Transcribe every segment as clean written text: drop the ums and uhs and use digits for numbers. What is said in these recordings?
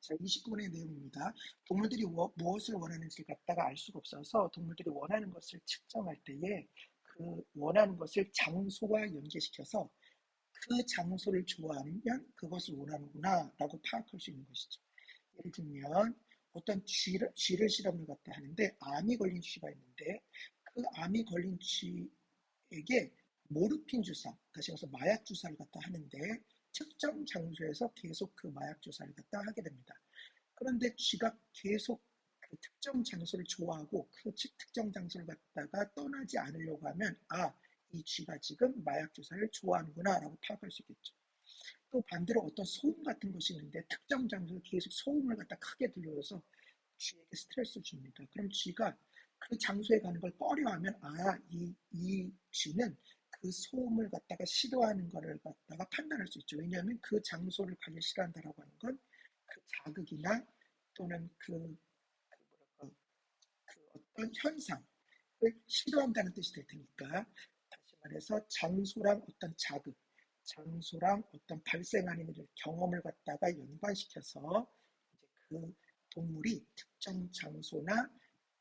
자, 29번의 내용입니다. 동물들이 무엇을 원하는지를 갖다가 알 수가 없어서 동물들이 원하는 것을 측정할 때에 그 원하는 것을 장소와 연계시켜서 그 장소를 좋아하면 그것을 원하는구나 라고 파악할 수 있는 것이죠. 예를 들면 어떤 쥐를 실험을 갖다 하는데 암이 걸린 쥐가 있는데 그 암이 걸린 쥐에게 모르핀 주사, 다시 말해서 마약 주사를 갖다 하는데 특정 장소에서 계속 그 마약 주사를 갖다 하게 됩니다. 그런데 쥐가 계속 그 특정 장소를 좋아하고 그 특정 장소를 갖다가 떠나지 않으려고 하면 이 쥐가 지금 마약 주사를 좋아하는구나 라고 파악할 수 있겠죠. 또 반대로 어떤 소음 같은 것이 있는데 특정 장소에 계속 소음을 갖다 크게 들려서 쥐에게 스트레스를 줍니다. 그럼 쥐가 그 장소에 가는 걸 꺼려하면 이 쥐는 그 소음을 갖다가 싫어하는 것을 갖다가 판단할 수 있죠. 왜냐하면 그 장소를 가기 싫어한다라고 하는 건 그 자극이나 또는 그 어떤 현상을 싫어한다는 뜻이 될 테니까 다시 말해서 장소랑 어떤 자극, 장소랑 어떤 발생하는 경험을 갖다가 연관시켜서 이제 그 동물이 특정 장소나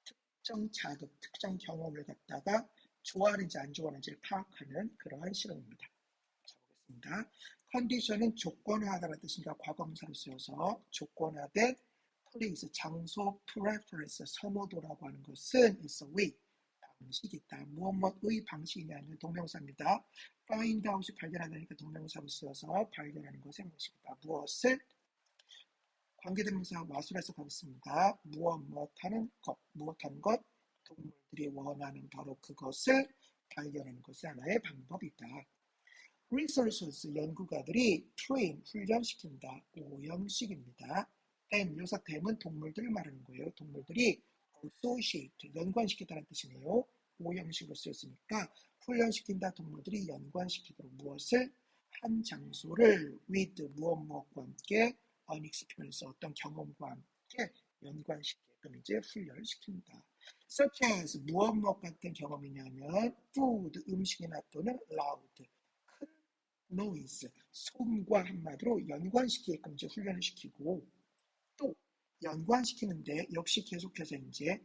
특정 자극, 특정 경험을 갖다가 좋아하는지 안 좋아하는지를 파악하는 그러한 실험입니다. 자, 보겠습니다. 컨디션은 조건화하다는 뜻입니다. 과거분사로 쓰여서 조건화된 플레이스, 장소, 프레퍼런스, 선호도라고 하는 것은 is a way, 방식이 있다. 무엇의 방식이냐는 동명사입니다. find out이 발견하다니까 동명사로 쓰여서 발견하는 것의 방식이다. 무엇을 관계대명사 와수라서 가겠습니다. 무엇하는 것, 무엇한 것, 동물들이 원하는 바로 그것을 발견하는 것이 하나의 방법이다. researchers, 연구가들이 train, 훈련시킨다. 오형식입니다. them, 여기서 them은 동물들을 말하는 거예요. 동물들이 associate, 연관시키다는 뜻이네요. 오형식으로 쓰였으니까 훈련시킨다, 동물들이 연관시키도록 무엇을? 한 장소를 with 무엇과 함께 an experience, 어떤 경험과 함께 연관시키게끔 이제 훈련시킨다. such as 무엇 같은 경험이냐면 food, 음식이나 또는 loud, 큰 noise, 소음과 한마디로 연관시키게끔 이제 훈련을 시키고 또 연관시키는데 역시 계속해서 이제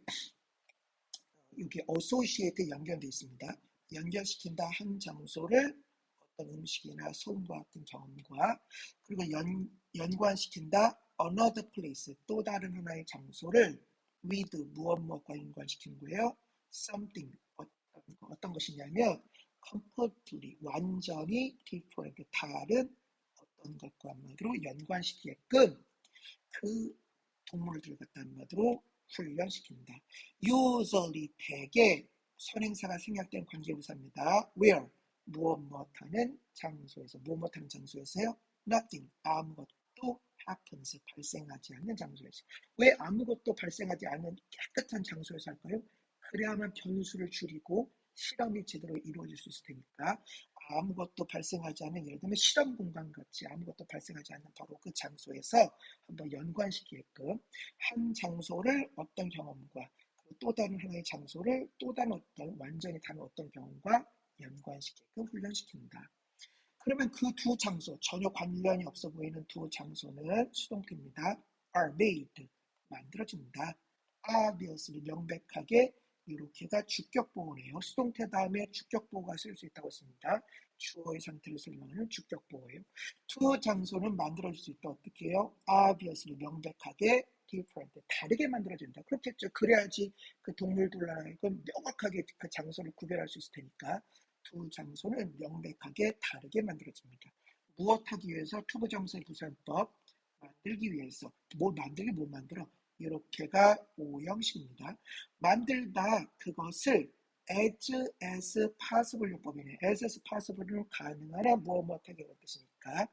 여기 associate 연결되어 있습니다. 연결시킨다 한 장소를 어떤 음식이나 소음과 같은 경험과 그리고 연관시킨다 another place, 또 다른 하나의 장소를 with 무엇과 연관시키는 거예요. something, 어떤 것이냐면 completely, 완전히 different, 다른 어떤 것과 한마디로 연관시키게끔 그 동물들을 갖다 한마디로 훈련시킵니다. usually, 대개 선행사가 생략된 관계부사입니다. where, 무엇하는 장소에서, 무엇하는 장소에서요. nothing, 아무것도 happens, 발생하지 않는 장소에서. 왜 아무것도 발생하지 않는 깨끗한 장소에서 할까요? 그래야만 변수를 줄이고 실험이 제대로 이루어질 수 있을 테니까 아무것도 발생하지 않는, 예를 들면 실험 공간 같이 아무것도 발생하지 않는 바로 그 장소에서 한번 연관시키게끔 한 장소를 어떤 경험과 또 다른 하나의 장소를 또 다른 어떤 완전히 다른 어떤 경험과 연관시키게끔 훈련시킵니다. 그러면 그 두 장소, 전혀 관련이 없어 보이는 두 장소는 수동태입니다. are made, 만들어집니다. obviously, 명백하게, 이렇게가 주격보호네요. 수동태 다음에 주격보호가 쓸 수 있다고 했습니다. 주어의 상태를 설명하는 주격보호예요. 두 장소는 만들어질 수 있다. 어떻게 해요? obviously, 명백하게, different, 다르게 만들어진다. 그렇겠죠. 그래야지 그 동물들과 하여금 명확하게 그 장소를 구별할 수 있을 테니까 두 장소는 명백하게 다르게 만들어집니다. 무엇하기 위해서? 투부정사의 부사법 만들기 위해서. 뭘 만들기, 뭘 만들어? 이렇게가 오형식입니다. 만들다, 그것을 as possible 용법이네. as possible은 가능하나 무엇하게 뜻이니까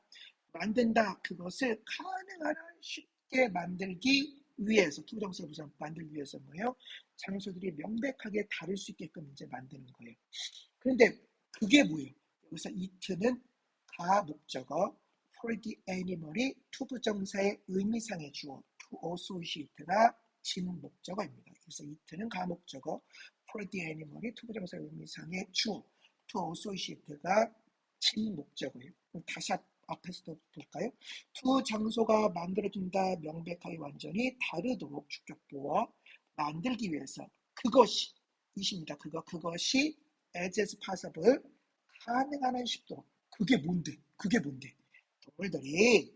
만든다, 그것을 가능하나 쉽게 만들기 위해서, 투부정사 부사 만들기 위해서 뭐예요? 장소들이 명백하게 다를 수 있게끔 이제 만드는 거예요. 그런데 그게 뭐예요? 여기서 it는 가목적어, for the animal이 투부정사의 의미상의 주어, to associate가 진목적어입니다. 그래서 it는 가목적어, for the animal이 투부정사의 의미상의 주어, to associate가 진목적어예요. 다시 앞에서도 볼까요? 두 장소가 만들어진다 명백하게 완전히 다르도록 축적부어 만들기 위해서 그것이 이십니다. 그것이 as possible 가능한 한 쉽도록 그게 뭔데? 동물들이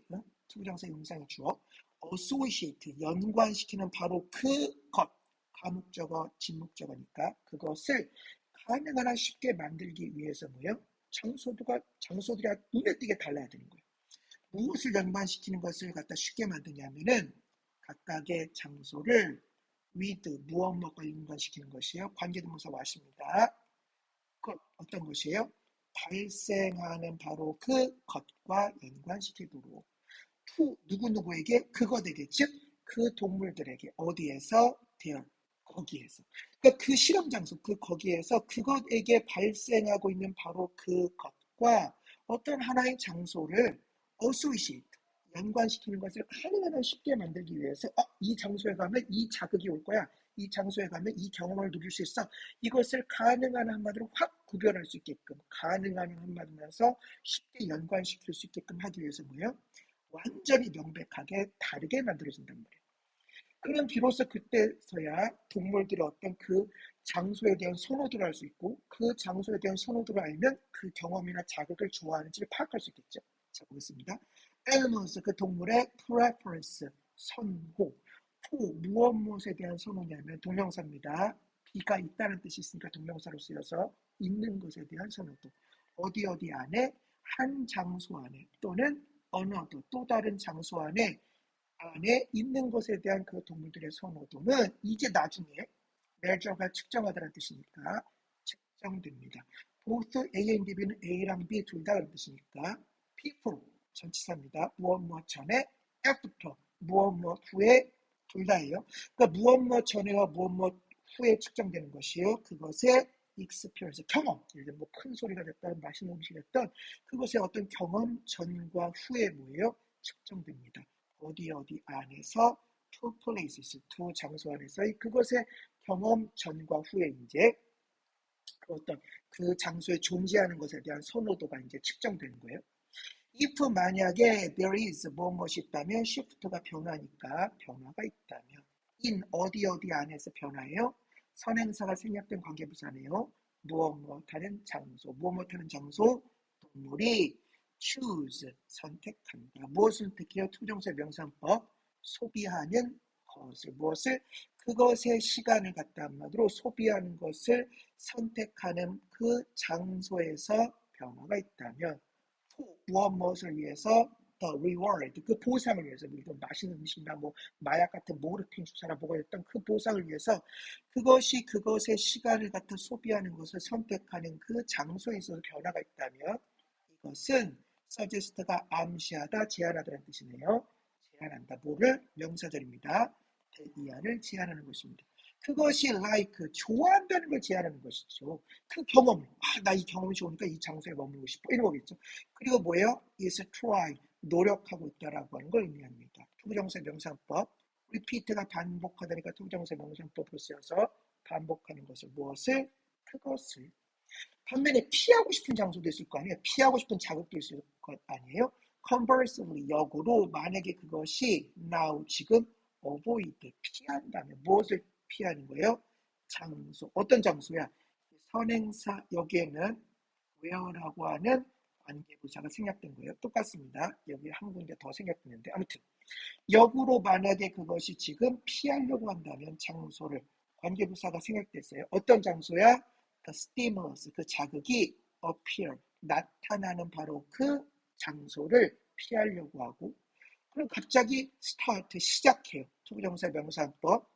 투부정사 용상의 주어 associate 연관시키는 바로 그것 가목적어 진목적어니까 그것을 가능한 한 쉽게 만들기 위해서 뭐예요? 장소들이 눈에 띄게 달라야 되는 거예요. 무엇을 연관시키는 것을 갖다 쉽게 만드냐면은 각각의 장소를 with 무엇과 연관시키는 것이에요. 관계대명사 왔습니다. 그 어떤 것이에요? 발생하는 바로 그 것과 연관시키도록 누구누구에게 그것에게 즉 그 동물들에게 어디에서 there 거기에서 그러니까 그 실험 장소 거기에서 그것에게 발생하고 있는 바로 그 것과 어떤 하나의 장소를 associate 연관시키는 것을 가능한 한 쉽게 만들기 위해서 이 장소에 가면 이 자극이 올 거야. 이 장소에 가면 이 경험을 누릴 수 있어. 이것을 가능한 한마디로 확 구별할 수 있게끔 가능한 한마디면서 쉽게 연관시킬 수 있게끔 하기 위해서 뭐예요? 완전히 명백하게 다르게 만들어진단 말이에요. 그럼 비로소 그때서야 동물들이 어떤 그 장소에 대한 선호도를 알 수 있고 그 장소에 대한 선호도를 알면 그 경험이나 자극을 좋아하는지를 파악할 수 있겠죠. 자, 보겠습니다. animals, 그 동물의 preference, 선호. 무엇에 대한 선호냐면 동명사입니다. B가 있다는 뜻이 있으니까 동명사로 쓰여서 있는 것에 대한 선호도. 어디 안에 한 장소 안에 또는 another 또 다른 장소 안에 있는 것에 대한 그 동물들의 선호도는 이제 나중에 measure가 측정하다는 뜻이니까 측정됩니다. both A and B는 A랑 B 둘 다 그런 뜻이니까 before 전치사입니다. 무엇 전에 after 무엇 후에 둘 다예요. 그러니까 무엇 전에와 무엇 후에 측정되는 것이요. 그것의 experience 경험, 예를 들면 큰 소리가 됐던 맛있는 음식이 됐던 그것의 어떤 경험 전과 후에 뭐예요? 측정됩니다. 어디 안에서 two places, 두 장소 안에서 그것의 경험 전과 후에 이제 그 어떤 그 장소에 존재하는 것에 대한 선호도가 이제 측정되는 거예요. if 만약에 there is 무엇이 있다면 shift가 변화니까 변화가 있다면 in 어디 안에서 변화예요? 선행사가 생략된 관계부사네요. 무엇 하는 장소, 무엇 하는 장소 동물이 choose 선택한다. 무엇을 선택해요? 투정사 명사법 소비하는 것을 무엇을 그것의 시간을 갖다 한마디로 소비하는 것을 선택하는 그 장소에서 변화가 있다면 무엇을 위해서 the reward 그 보상을 위해서 우리도 맛있는 음식이나 뭐 마약 같은 모르핀 주사나 뭐가 됐던 그 보상을 위해서 그것의 시간을 갖다 소비하는 것을 선택하는 그 장소에 있어서 변화가 있다면 이것은 suggest가 암시하다 제안하다는 뜻이네요. 제안한다. 뭐를? 명사절입니다. 대이하를 제안하는 것입니다. 그것이 like 좋아한다는 걸 제안하는 것이죠. 그 경험을 나 이 경험이 좋으니까 이 장소에 머물고 싶어 이런 거겠죠. 그리고 뭐예요? is try 노력하고 있다라고 하는 걸 의미합니다. 투부정사 명사법 repeat가 반복하다니까 투부정사 명사법으로 쓰여서 반복하는 것을 무엇을? 그것을 반면에 피하고 싶은 장소도 있을 거 아니에요. 피하고 싶은 자극도 있을 것 아니에요. conversely 역으로 만약에 그것이 now 지금 avoid 피한다면 무엇을 피하는 거예요? 장소. 어떤 장소야? 선행사 여기에는 where라고 하는 관계부사가 생략된 거예요. 똑같습니다. 여기 한 군데 더 생략됐는데 아무튼 역으로 만약에 그것이 지금 피하려고 한다면 장소를 관계부사가 생략됐어요. 어떤 장소야? The stimulus 그 자극이 appear 나타나는 바로 그 장소를 피하려고 하고 그럼 갑자기 start 시작해요. 투부정사 명사법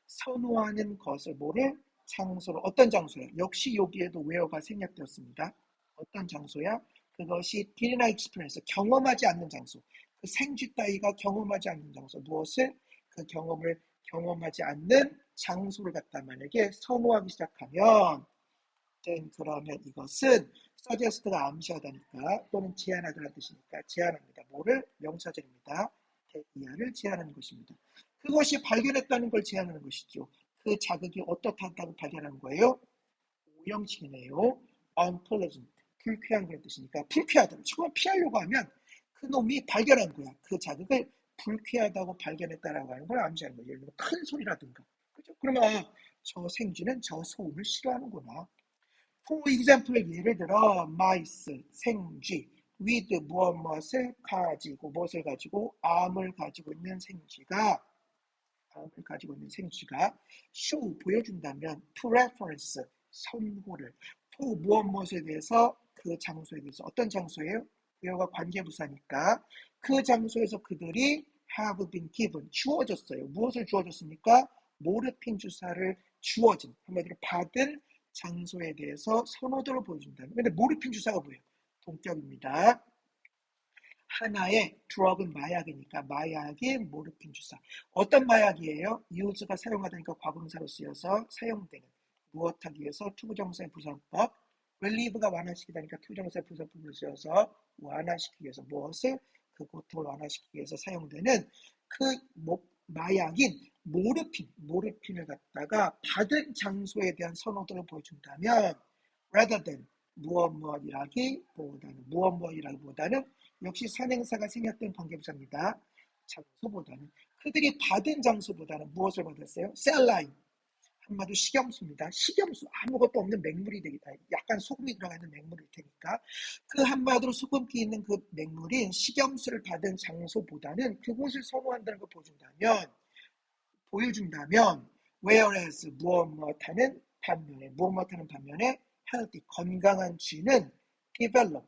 선호하는 것을 뭐를 장소로 어떤 장소야? 역시 여기에도 where가 생략되었습니다. 어떤 장소야? 그것이 did not experience 경험하지 않는 장소. 그 생쥐 따위가 경험하지 않는 장소. 무엇을? 그 경험을 경험하지 않는 장소를 갖다 만약에 선호하기 시작하면 그러면 이것은 suggest가 암시하다니까 또는 제안하다는 뜻이니까 제안합니다. 뭐를? 명사절입니다. 대이하를 제안하는 것입니다. 그것이 발견했다는 걸 제안하는 것이죠. 그 자극이 어떻다고 발견한 거예요? 오형식이네요. unpleasant 불쾌한 그런 뜻이니까 불쾌하다. 정말 피하려고 하면 그놈이 발견한 거야. 그 자극을 불쾌하다고 발견했다라고 하는 걸 암시하는 거예요. 예를 들어 큰 소리라든가. 그죠? 그러면 저 생쥐는 저 소음을 싫어하는구나. For example, 예를 들어 mice, 생쥐, with 무엇을 가지고 암을 가지고 있는 생쥐가 show 보여준다면 preference 선호를 for 무엇에 대해서 그 장소에 대해서 어떤 장소예요? 부여가 관계부사니까 그 장소에서 그들이 have been given 주어졌어요. 무엇을 주어졌습니까? 모르핀 주사를 주어진 한마디로 받은 장소에 대해서 선호도를 보여준다는. 근데 모르핀 주사가 뭐예요? 동격입니다. 하나의 드럭은 마약이니까 마약이 모르핀 주사. 어떤 마약이에요? use가 사용하다니까 과거분사로 쓰여서 사용되는 무엇하기 위해서 투부정사의 부사법 relieve가 완화시키다니까 투부정사의 부사법을 쓰여서 완화시키기 위해서 무엇을 그 고통을 완화시키기 위해서 사용되는 그 마약인 모르핀을 갖다가 받은 장소에 대한 선호도를 보여준다면 rather than 무엇이라기보다는 역시 선행사가 생략된 관계부사입니다. 장소보다는 그들이 받은 장소보다는 무엇을 받았어요? 셀라인 한마디로 식염수입니다. 식염수 아무것도 없는 맹물이 되겠다. 약간 소금이 들어가 있는 맹물일 테니까 그 한마디로 소금기 있는 그 맹물인 식염수를 받은 장소보다는 그곳을 선호한다는 걸 보여준다면 whereas 무엇하는 반면에 healthy 건강한 쥐는 develop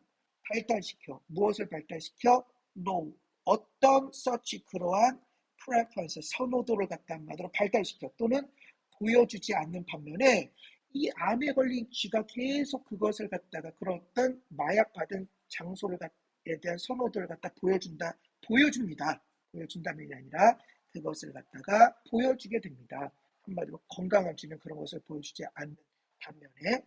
발달시켜 무엇을 발달시켜 no 어떤 such 그러한 preference 선호도를 갖다 한마디로 발달시켜 또는 보여주지 않는 반면에 이 암에 걸린 쥐가 계속 그것을 갖다가 그런 어떤 마약 받은 장소에 대한 선호도를 갖다 보여줍니다. 보여준다면이 아니라 그것을 갖다가 보여주게 됩니다. 한마디로 건강한 쥐는 그런 것을 보여주지 않는 반면에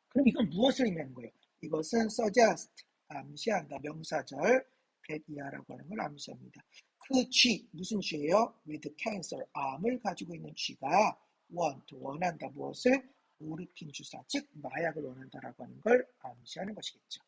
그럼 이건 무엇을 의미하는 거예요? 이것은 suggest 암시한다 명사절 that 이하라고 하는 걸 암시합니다. 그 쥐 무슨 쥐예요? with cancer 암을 가지고 있는 쥐가 원한다 무엇을 모르핀 주사 즉 마약을 원한다라고 하는 걸 암시하는 것이겠죠.